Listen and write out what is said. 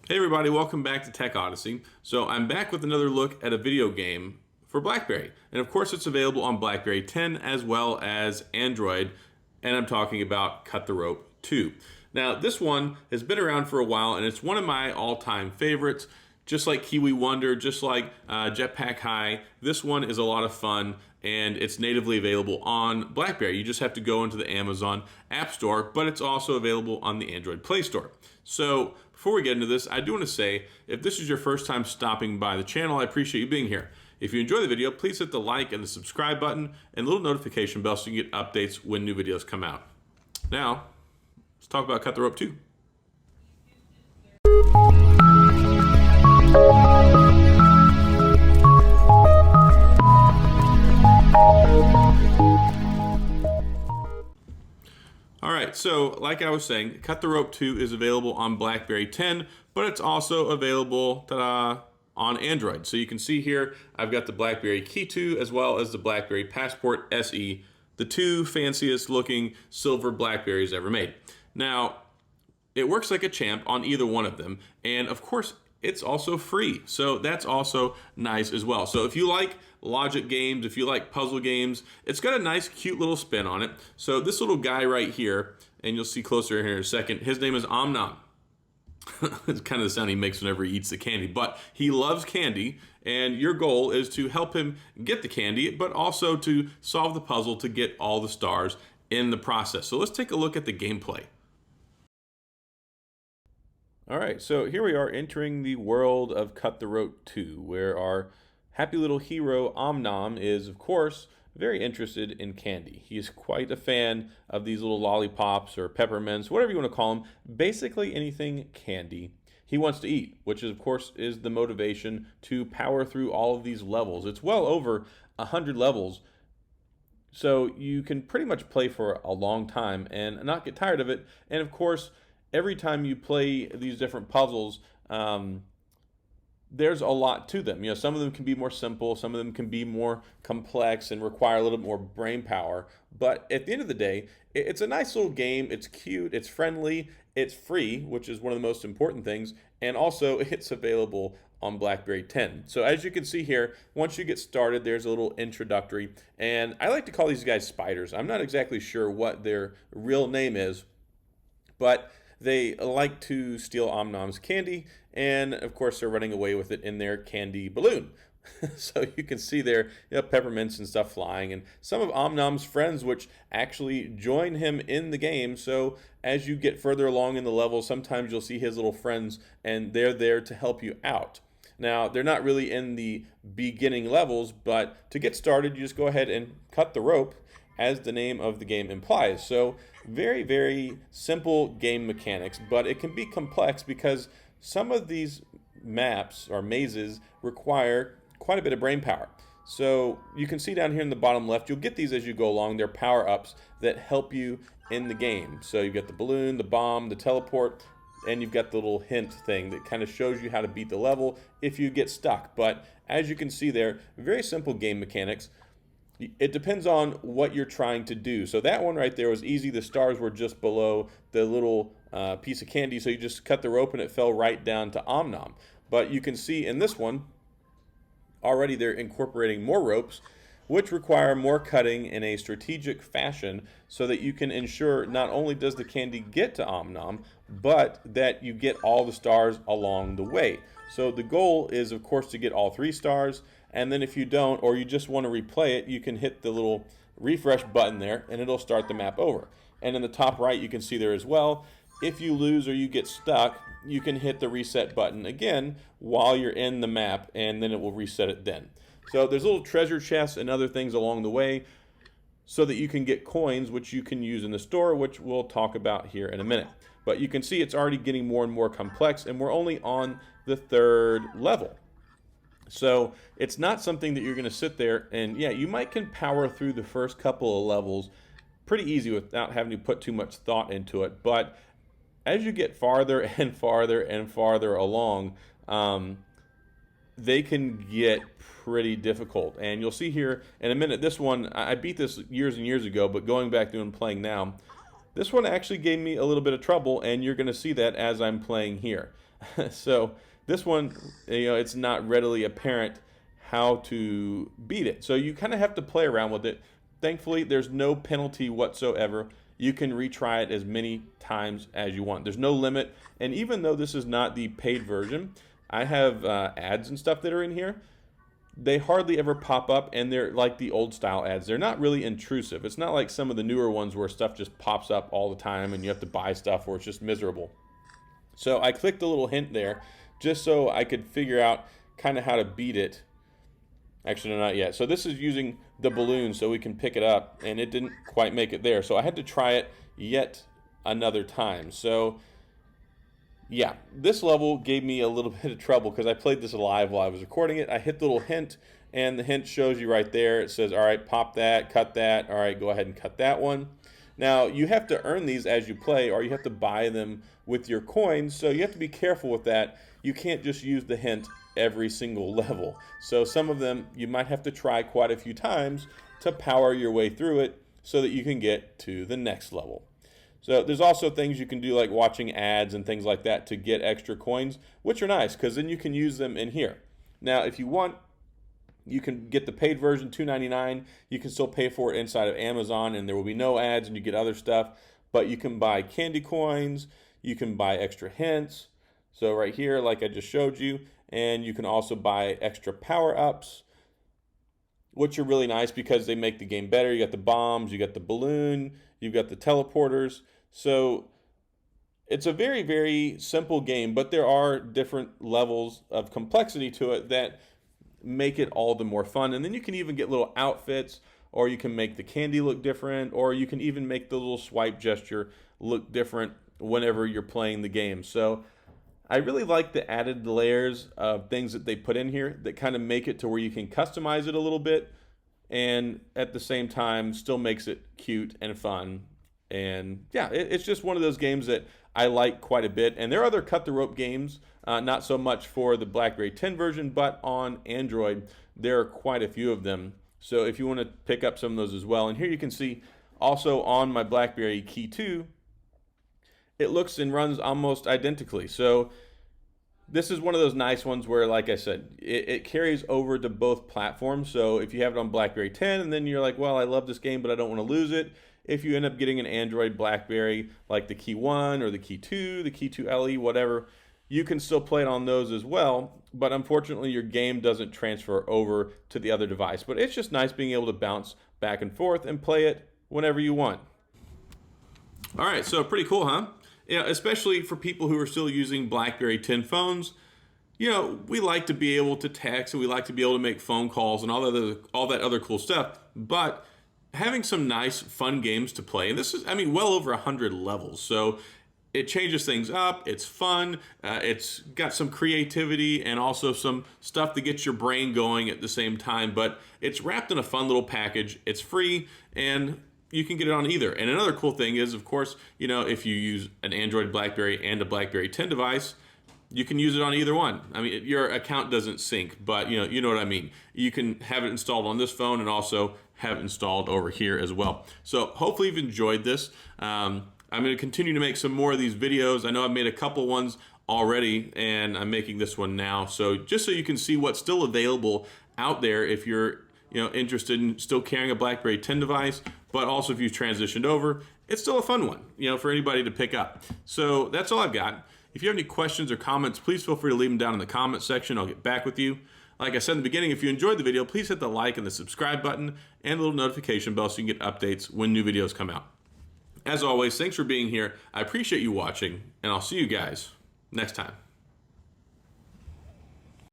Hey everybody, welcome back to Tech Odyssey. So I'm back with another look at a video game for BlackBerry. And of course it's available on BlackBerry 10 as well as Android. And I'm talking about Cut the Rope 2. Now this one has been around for a while and it's one of my all-time favorites. Just like Kiwi Wonder, just like Jetpack High, this one is a lot of fun and it's natively available on BlackBerry. You just have to go into the Amazon App Store, but it's also available on the Android Play Store. So before we get into this, I do want to say, if this is your first time stopping by the channel, I appreciate you being here. If you enjoy the video, please hit the like and the subscribe button and the little notification bell so you can get updates when new videos come out. Now, let's talk about Cut the Rope 2. Alright, so like I was saying, Cut the Rope 2 is available on BlackBerry 10, but it's also available on Android. So you can see here, I've got the BlackBerry Key 2 as well as the BlackBerry Passport SE, the two fanciest looking silver BlackBerries ever made. Now, it works like a champ on either one of them, and of course, it's also free, so that's also nice as well. So if you like logic games, if you like puzzle games, it's got a nice cute little spin on it. So this little guy right here, and you'll see closer here in a second, his name is Om Nom. It's kind of the sound he makes whenever he eats the candy, but he loves candy, and your goal is to help him get the candy, but also to solve the puzzle to get all the stars in the process. So let's take a look at the gameplay. All right, so here we are entering the world of Cut the Rope 2, where our happy little hero, Om Nom, is, of course, very interested in candy. He is quite a fan of these little lollipops or peppermints, whatever you want to call them, basically anything candy he wants to eat, which is, of course, is the motivation to power through all of these levels. It's well over 100 levels, so you can pretty much play for a long time and not get tired of it. And, of course, every time you play these different puzzles, there's a lot to them. You know, some of them can be more simple, some of them can be more complex and require a little bit more brain power. But at the end of the day, it's a nice little game. It's cute, it's friendly, it's free, which is one of the most important things, and also it's available on BlackBerry 10. So as you can see here, once you get started, there's a little introductory, and I like to call these guys spiders. I'm not exactly sure what their real name is, but they like to steal Om Nom's candy, and of course they're running away with it in their candy balloon. So you can see there, peppermints and stuff flying, and some of Om Nom's friends which actually join him in the game. So as you get further along in the level, sometimes you'll see his little friends, and they're there to help you out. Now, they're not really in the beginning levels, but to get started, you just go ahead and cut the rope, as the name of the game implies. So very, very simple game mechanics, but it can be complex because some of these maps or mazes require quite a bit of brain power. So you can see down here in the bottom left, you'll get these as you go along. They're power-ups that help you in the game. So you've got the balloon, the bomb, the teleport, and you've got the little hint thing that kind of shows you how to beat the level if you get stuck. But as you can see there, very simple game mechanics. It depends on what you're trying to do. So that one right there was easy. The stars were just below the little piece of candy, so you just cut the rope and it fell right down to Om Nom. But you can see in this one, already they're incorporating more ropes, which require more cutting in a strategic fashion so that you can ensure not only does the candy get to Om Nom, but that you get all the stars along the way. So the goal is, of course, to get all 3 stars, and then if you don't, or you just want to replay it, you can hit the little refresh button there, and it'll start the map over. And in the top right, you can see there as well, if you lose or you get stuck, you can hit the reset button again while you're in the map, and then it will reset it then. So there's little treasure chests and other things along the way so that you can get coins, which you can use in the store, which we'll talk about here in a minute. But you can see it's already getting more and more complex, and we're only on the 3rd level. So it's not something that you're going to sit there and, yeah, you might can power through the first couple of levels pretty easy without having to put too much thought into it. But as you get farther and farther and farther along, they can get pretty difficult. And you'll see here in a minute, this one, I beat this years and years ago, but going back through and playing now, this one actually gave me a little bit of trouble, and you're going to see that as I'm playing here. So this one, it's not readily apparent how to beat it. So you kind of have to play around with it. Thankfully, there's no penalty whatsoever. You can retry it as many times as you want. There's no limit. And even though this is not the paid version, I have ads and stuff that are in here. They hardly ever pop up, and they're like the old style ads. They're not really intrusive. It's not like some of the newer ones where stuff just pops up all the time and you have to buy stuff or it's just miserable. So I clicked a little hint there just so I could figure out kind of how to beat it. Actually, no, not yet. So this is using the balloon so we can pick it up, and it didn't quite make it there. So I had to try it yet another time. So yeah, this level gave me a little bit of trouble because I played this live while I was recording it. I hit the little hint, and the hint shows you right there. It says, all right, pop that, cut that. All right, go ahead and cut that one. Now, you have to earn these as you play, or you have to buy them with your coins, so you have to be careful with that. You can't just use the hint every single level. So some of them you might have to try quite a few times to power your way through it so that you can get to the next level. So there's also things you can do like watching ads and things like that to get extra coins, which are nice because then you can use them in here. Now, if you want, you can get the paid version, $2.99. You can still pay for it inside of Amazon, and there will be no ads, and you get other stuff. But you can buy candy coins. You can buy extra hints. So right here, like I just showed you, and you can also buy extra power-ups, which are really nice because they make the game better. You got the bombs, you got the balloon, you've got the teleporters. So it's a very, very simple game, but there are different levels of complexity to it that make it all the more fun. And then you can even get little outfits, or you can make the candy look different, or you can even make the little swipe gesture look different whenever you're playing the game. So I really like the added layers of things that they put in here that kind of make it to where you can customize it a little bit, and at the same time still makes it cute and fun. And yeah, it's just one of those games that I like quite a bit. And there are other cut the rope games, not so much for the BlackBerry 10 version, but on Android there are quite a few of them. So if you want to pick up some of those as well. And here you can see also on my BlackBerry Key 2, it looks and runs almost identically. So this is one of those nice ones where, like I said, it carries over to both platforms. So if you have it on BlackBerry 10 and then you're like, well, I love this game, but I don't want to lose it. If you end up getting an Android BlackBerry like the Key 1 or the Key 2, the Key 2 LE, whatever, you can still play it on those as well. But unfortunately, your game doesn't transfer over to the other device. But it's just nice being able to bounce back and forth and play it whenever you want. All right, so pretty cool, huh? Yeah, especially for people who are still using BlackBerry 10 phones. We like to be able to text, and we like to be able to make phone calls and all that other cool stuff. But having some nice, fun games to play, and this is, well over 100 levels. So it changes things up. It's fun. It's got some creativity and also some stuff that gets your brain going at the same time. But it's wrapped in a fun little package. It's free, and you can get it on either. And another cool thing is, of course, if you use an Android BlackBerry and a BlackBerry 10 device, you can use it on either one. Your account doesn't sync, but you know what I mean. You can have it installed on this phone and also have it installed over here as well. So hopefully you've enjoyed this. I'm going to continue to make some more of these videos. I know I've made a couple ones already, and I'm making this one now. So just so you can see what's still available out there if you're interested in still carrying a BlackBerry 10 device, but also if you've transitioned over, it's still a fun one, for anybody to pick up. So that's all I've got. If you have any questions or comments, please feel free to leave them down in the comments section. I'll get back with you. Like I said in the beginning, if you enjoyed the video, please hit the like and the subscribe button and the little notification bell so you can get updates when new videos come out. As always, thanks for being here. I appreciate you watching, and I'll see you guys next time.